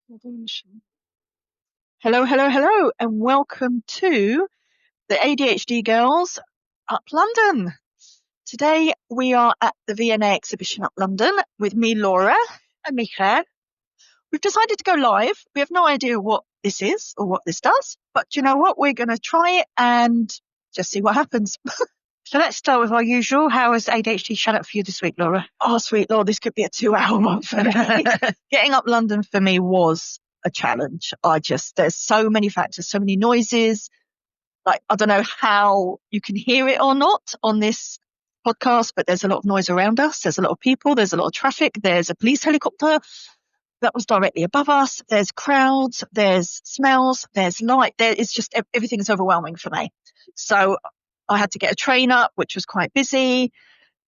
Hello, hello, hello, and welcome to the ADHD Girls Up London. Today we are at the V&A exhibition Up London with me, Laura, and me, Claire. We've decided to go live. We have no idea what this is or what this does, but you know what? We're going to try it and just see what happens. So let's start with our usual. How has ADHD shown up for you this week, Laura? Oh, sweet Lord, this could be a 2-hour one for me. Getting up London for me was a challenge. There's so many factors, so many noises. Like, I don't know how you can hear it or not on this podcast, but there's a lot of noise around us. There's a lot of people. There's a lot of traffic. There's a police helicopter that was directly above us. There's crowds. There's smells. There's light. It's just everything's overwhelming for me. So I had to get a train up, which was quite busy.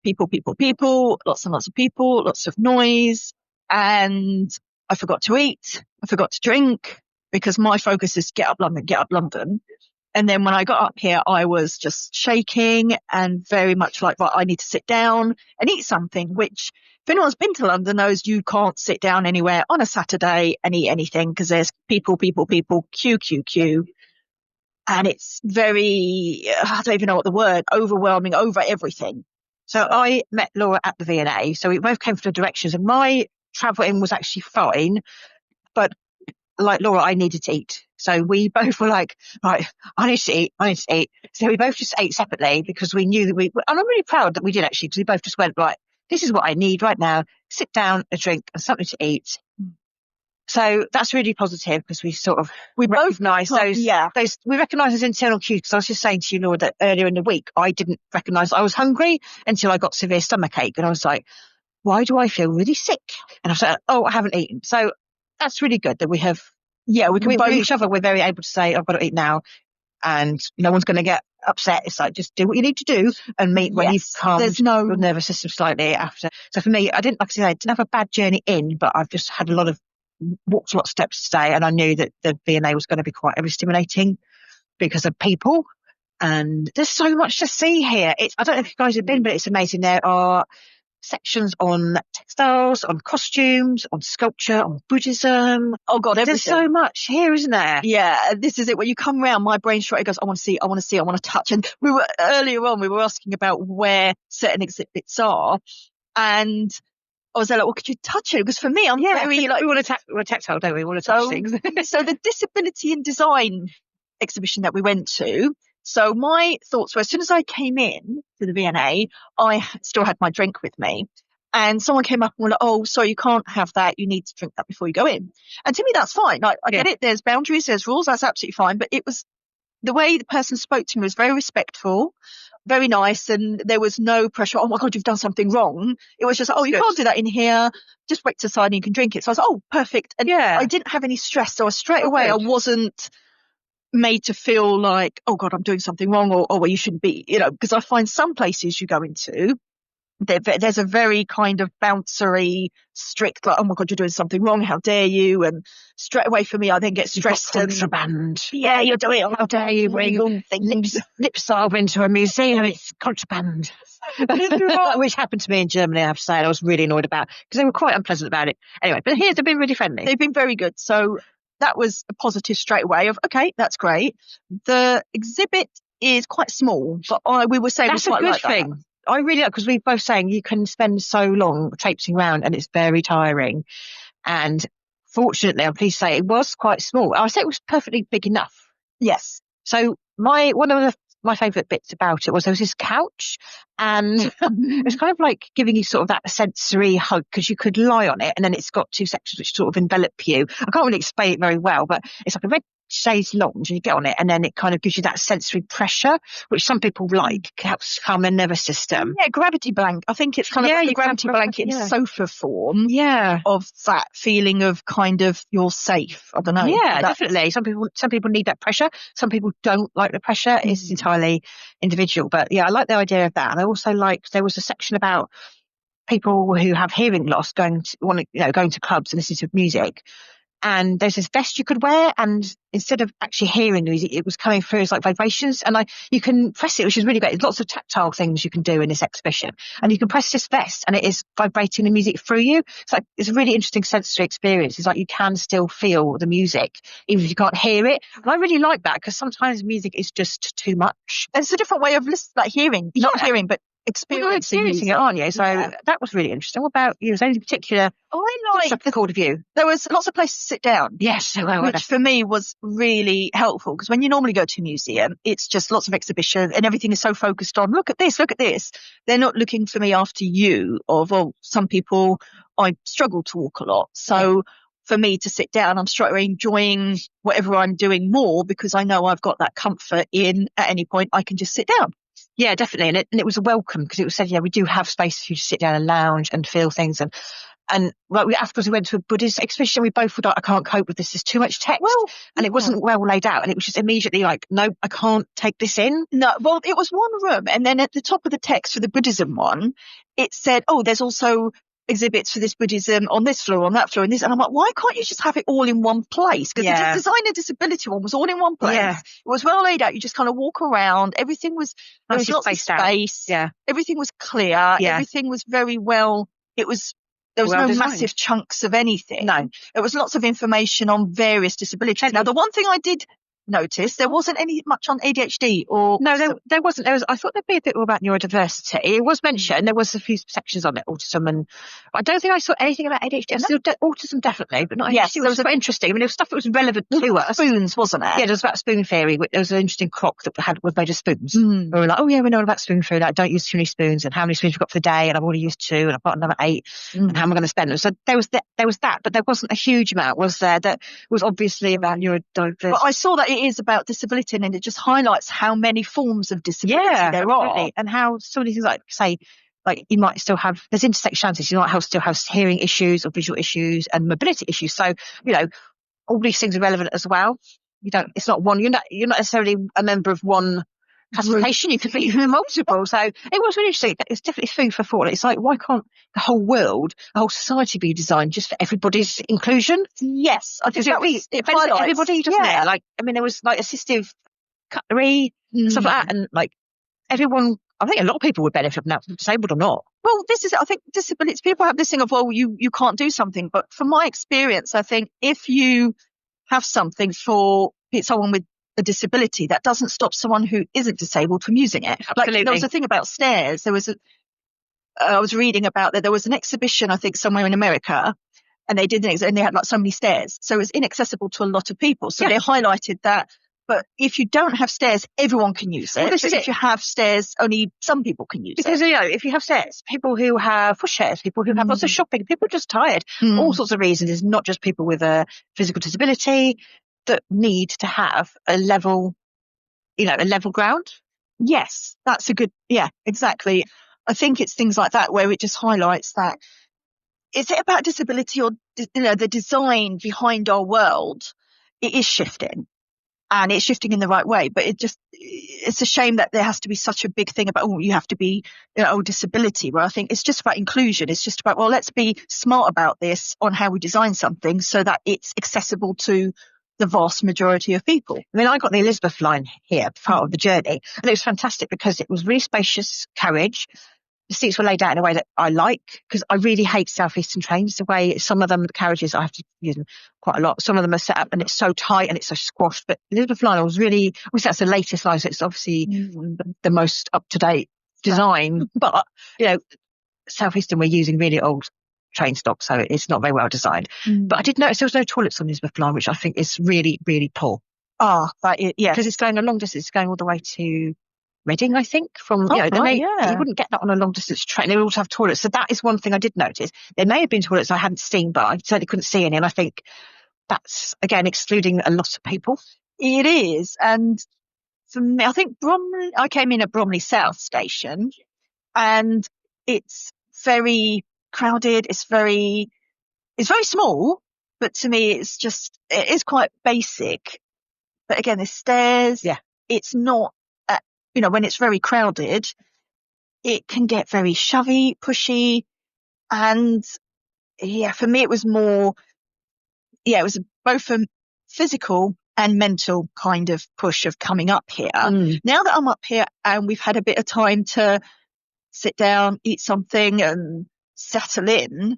People, lots and lots of people, lots of noise. And I forgot to eat. I forgot to drink because my focus is get up London. And then when I got up here, I was just shaking and very much like, right, I need to sit down and eat something, which if anyone's been to London knows you can't sit down anywhere on a Saturday and eat anything because there's people, queue. And it's very, I don't even know what the word, overwhelming over everything. So I met Laura at the V&A. So we both came from the directions and my travelling was actually fine. But like Laura, I needed to eat. So we both were like, right, I need to eat. So we both just ate separately because we knew that and I'm really proud that we did actually, because we both just went, right, this is what I need right now. Sit down, a drink and something to eat. So that's really positive because we recognise those. We recognise those internal cues. Because I was just saying to you, Laura, that earlier in the week, I didn't recognise I was hungry until I got severe stomachache. And I was like, why do I feel really sick? And I was like, oh, I haven't eaten. So that's really good that we have, we can both each other. We're very able to say, I've got to eat now. And no one's going to get upset. It's like, just do what you need to do and meet when you've calmed your nervous system slightly after. So for me, I didn't have a bad journey in, but I've just had walked a lot of steps today, and I knew that the V&A was going to be quite overstimulating because of people. And there's so much to see here. I don't know if you guys have been, but it's amazing. There are sections on textiles, on costumes, on sculpture, on Buddhism. Oh God, everything. There's so much here, isn't there? Yeah, this is it. When you come around, my brain straight goes, I want to see, I want to touch. And earlier on, we were asking about where certain exhibits are. And I was like, well, could you touch it? Because for me, I'm very like... We want to tactile, don't we? We want to touch things. So the Disability and Design exhibition that we went to, so my thoughts were, as soon as I came in to the V&A, I still had my drink with me. And someone came up and were like, oh, sorry, you can't have that. You need to drink that before you go in. And to me, that's fine. Like, I get it. There's boundaries, there's rules. That's absolutely fine. But it was the way the person spoke to me was very respectful, very nice, and there was no pressure. Oh my God, you've done something wrong. It was just, you can't do that in here. Just wait to the side and you can drink it. So I was like, oh, perfect. And I didn't have any stress. So straight away, I wasn't made to feel like, oh God, I'm doing something wrong, or well, you shouldn't be, because I find some places you go into, there's a very kind of bouncery, strict, like, oh my God, you're doing something wrong. How dare you? And straight away for me, I then get stressed. Contraband. You're doing it. How dare you bring lip salve into a museum? It's contraband. Which happened to me in Germany, I have to say, and I was really annoyed about because they were quite unpleasant about it. Anyway, but here they've been really friendly. They've been very good. So that was a positive straight away of, okay, that's great. The exhibit is quite small, but we were saying that's a good thing. That. I really like, because we're both saying you can spend so long traipsing around and it's very tiring. And fortunately, I'm pleased to say it was quite small. I would say it was perfectly big enough. Yes. So one of my favourite bits about it was there was this couch, and it was kind of like giving you sort of that sensory hug because you could lie on it, and then it's got two sections which sort of envelop you. I can't really explain it very well, but it's like a red chaise lounge and you get on it, and then it kind of gives you that sensory pressure, which some people like, helps calm their nervous system. Yeah, gravity blanket. I think it's kind of like a gravity blanket in sofa form. Yeah. Of that feeling of kind of you're safe. I don't know. Yeah, definitely. Some people need that pressure. Some people don't like the pressure. It's entirely individual. But yeah, I like the idea of that. And I also liked, there was a section about people who have hearing loss going to clubs and listening to music. and there's this vest you could wear, and instead of actually hearing the music, it was coming through as like vibrations, and you can press it, which is really great. There's lots of tactile things you can do in this exhibition, and you can press this vest and it is vibrating the music through you. It's a really interesting sensory experience. It's like you can still feel the music even if you can't hear it, and I really like that, because sometimes music is just too much. It's a different way of listening, like hearing, not hearing, but experiencing it, aren't you? So that was really interesting. What about you? Was there any particular called of you? There was lots of places to sit down. Yes, which for me was really helpful, because when you normally go to a museum, it's just lots of exhibition and everything is so focused on look at this. They're not looking for me after you of, oh, some people, I struggle to walk a lot. So for me to sit down, I'm straight away enjoying whatever I'm doing more, because I know I've got that comfort in at any point I can just sit down. Yeah, definitely. And it was a welcome, because it was said, we do have space for you to sit down and lounge and feel things. And afterwards we went to a Buddhist exhibition. We both were like, I can't cope with this. There's too much text. And it wasn't well laid out. And it was just immediately like, no, I can't take this in. No, well, it was one room. And then at the top of the text for the Buddhism one, it said, oh, there's also exhibits for this Buddhism on this floor, on that floor, and this. And I'm like, why can't you just have it all in one place? Because the designer disability one was all in one place. Yeah. It was well laid out. You just kind of walk around. Everything was, there was lots of space. Yeah. Everything was clear. Yeah. Everything was very well. There was no massive chunks of anything. No. It was lots of information on various disabilities. Now, the one thing I did notice, there wasn't any much on ADHD or... No, there wasn't. I thought there'd be a bit more about neurodiversity. It was mentioned. There was a few sections on it, autism, and I don't think I saw anything about ADHD. Still autism, definitely, but not ADHD. Yes, it was quite interesting. I mean, there was stuff that was relevant to us. Spoons, wasn't it? Yeah, there was about spoon theory. There was an interesting clock that was made of spoons. We were like, oh yeah, we know about spoon theory. Like, don't use too many spoons, and how many spoons we've got for the day, and I've already used 2, and I've got another 8, and how am I going to spend them? So there was that, but there wasn't a huge amount, was there? That was obviously about neurodiversity. But I saw that it is about disability, and it just highlights how many forms of disability there are, and how some of these things, like say, like you might still have, there's intersectionality. You might still have hearing issues or visual issues and mobility issues. So all these things are relevant as well. It's not one. You're not necessarily a member of one classification. You could be multiple. So it was really interesting. It's definitely food for thought. It's like, why can't the whole world, the whole society be designed just for everybody's inclusion? Yes, I think it benefits everybody, doesn't it? Like, I mean, there was like assistive cutlery and stuff like that, and like everyone. I think a lot of people would benefit from that, disabled or not. Well, this is it. I think disability, people have this thing of, well, you can't do something. But from my experience, I think if you have something for someone with a disability, that doesn't stop someone who isn't disabled from using it. Absolutely. Like, there was a thing about stairs. I was reading about that. There was an exhibition, I think, somewhere in America, and they had like so many stairs. So it was inaccessible to a lot of people. So they highlighted that. But if you don't have stairs, everyone can use it. Well, if you have stairs, only some people can use it. Because, if you have stairs, people who have pushchairs, people who have lots of shopping, people are just tired. All sorts of reasons. It's not just people with a physical disability that need to have a level ground. Yes, that's a good, exactly. I think it's things like that where it just highlights that. Is it about disability or, the design behind our world? It is shifting. And it's shifting in the right way, but it's a shame that there has to be such a big thing about, you have to be, disability, where I think it's just about inclusion. It's just about, well, let's be smart about this on how we design something so that it's accessible to the vast majority of people. I mean, I got the Elizabeth line here, part of the journey, and it was fantastic because it was really spacious carriage. The seats were laid out in a way that I like, because I really hate Southeastern trains. The way some of them, the carriages, I have to use them quite a lot. Some of them are set up and it's so tight and it's so squashed. But Elizabeth line was really, obviously that's the latest line, so it's obviously the most up-to-date design. But, Southeastern, we're using really old train stock, so it's not very well designed. But I did notice there was no toilets on Elizabeth line, which I think is really, really poor. Because it's going a long distance. It's going all the way to Reading, I think, from, you wouldn't get that on a long distance train. They would also have toilets. So that is one thing I did notice. There may have been toilets I hadn't seen, but I certainly couldn't see any. And I think that's, again, excluding a lot of people. It is. And for me, I think I came in at Bromley South Station, and it's very crowded. It's very small, but to me, it is quite basic. But again, there's stairs. Yeah. It's not, when it's very crowded, it can get very shovey, pushy. And for me, it was more, it was both a physical and mental kind of push of coming up here. Now that I'm up here and we've had a bit of time to sit down, eat something and settle in,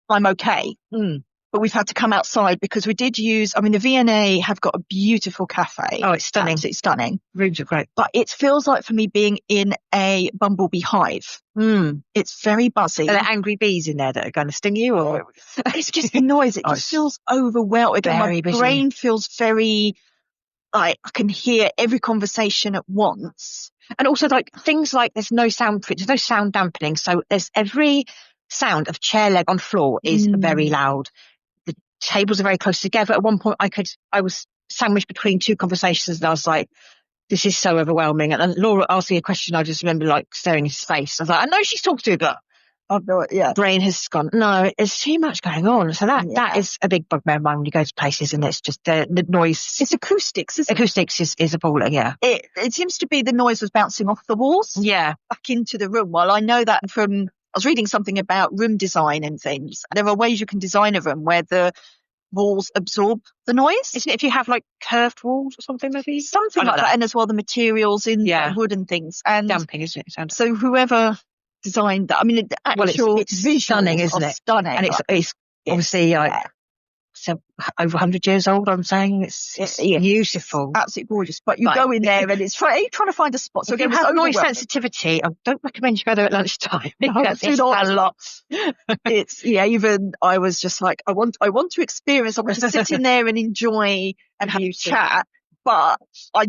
I'm okay. But we've had to come outside because we did use, I mean, the V&A have got a beautiful cafe. Oh, it's stunning. Absolutely stunning. Rooms are great. But it feels like for me being in a bumblebee hive. It's very buzzy. Are there angry bees in there that are going to sting you, or? It's just the noise. It just feels overwhelming. My brain feels very, like, I can hear every conversation at once. And also, like, things like there's no sound dampening. So there's every sound of chair leg on floor is very loud. The tables are very close together. At one point, I was sandwiched between two conversations, and I was like, this is so overwhelming. And Laura asked me a question. I just remember like staring in his face. I was like, I know she's talking to you, but brain has gone, no, there's too much going on. So that is a big bugbear of mine when you go to places, and it's just the noise. It's acoustics, isn't it? Acoustics is appalling, yeah. It seems to be the noise was bouncing off the walls. Yeah. Back into the room. Well, I know that from, I was reading something about room design and things. There are ways you can design a room where the walls absorb the noise. Isn't it if you have like curved walls or something, maybe? Something like that. And as well, the materials in wood and things. And damping, isn't it? So whoever designed that, I mean, it's stunning, isn't it? Stunning. And it's obviously like so over 100 years old, I'm saying. It's beautiful. Absolutely gorgeous. But you go in there and it's trying to find a spot. So if you have noise sensitivity, I don't recommend you go there at lunchtime. It's a lot. It's, even I was just like, I want to experience, I want to sit in there and enjoy and have chat. But I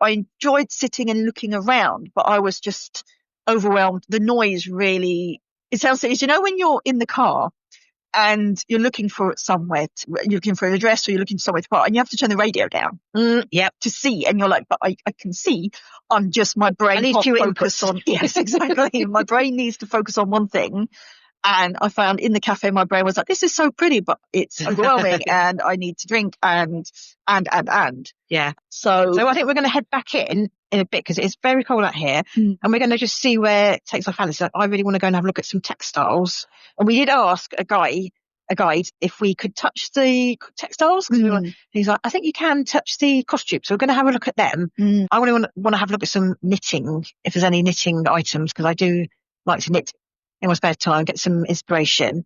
enjoyed sitting and looking around, but I was just overwhelmed. The noise really, it sounds like, when you're in the car and you're looking for somewhere, you're looking for an address or you're looking somewhere to park, and you have to turn the radio down to see, and you're like, but I can see, I'm just, my brain can't focus on, yes, exactly. My brain needs to focus on one thing. And I found in the cafe, my brain was like, this is so pretty, but it's overwhelming and I need to drink and. Yeah. So I think we're going to head back in a bit because it's very cold out here, and we're going to just see where it takes our fancy. Like, I really want to go and have a look at some textiles. And we did ask a guide if we could touch the textiles. He's like, I think you can touch the costumes. So we're going to have a look at them. I want to have a look at some knitting, if there's any knitting items, because I do like to knit in my spare time, get some inspiration.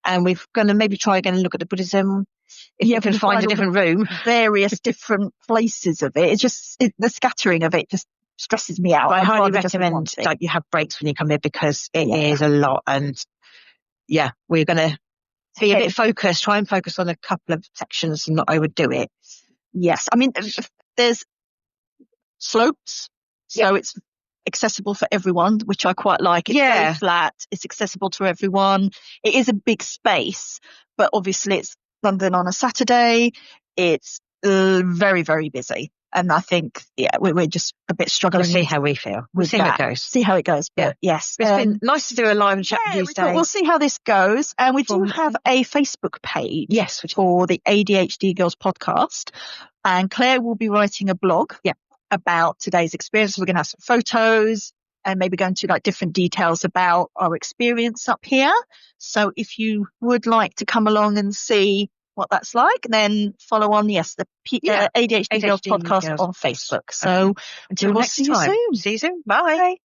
And we're going to maybe try again and look at the Buddhism. If you can find a different room. Various different places of it. It's just, the scattering of it just stresses me out. But I highly recommend like you have breaks when you come here, because it is a lot. And we're going to be a bit focused, try and focus on a couple of sections and not overdo it. Yes. I mean, there's slopes. So it's accessible for everyone, which I quite like. It's very flat. It's accessible to everyone. It is a big space, but obviously it's London on a Saturday. It's very, very busy. And I think, we're just a bit struggling. We'll see how we feel. We'll see how it goes. See how it goes. But yes. It's been nice to do a live chat with you today. We'll see how this goes. And we do have a Facebook page. Yes. For the ADHD Girls podcast. And Claire will be writing a blog. About today's experience. We're going to have some photos and maybe go into like different details about our experience up here. So if you would like to come along and see what that's like, then follow on, the ADHD Girls podcast on Facebook. So until next time. See you soon. See you soon. Bye.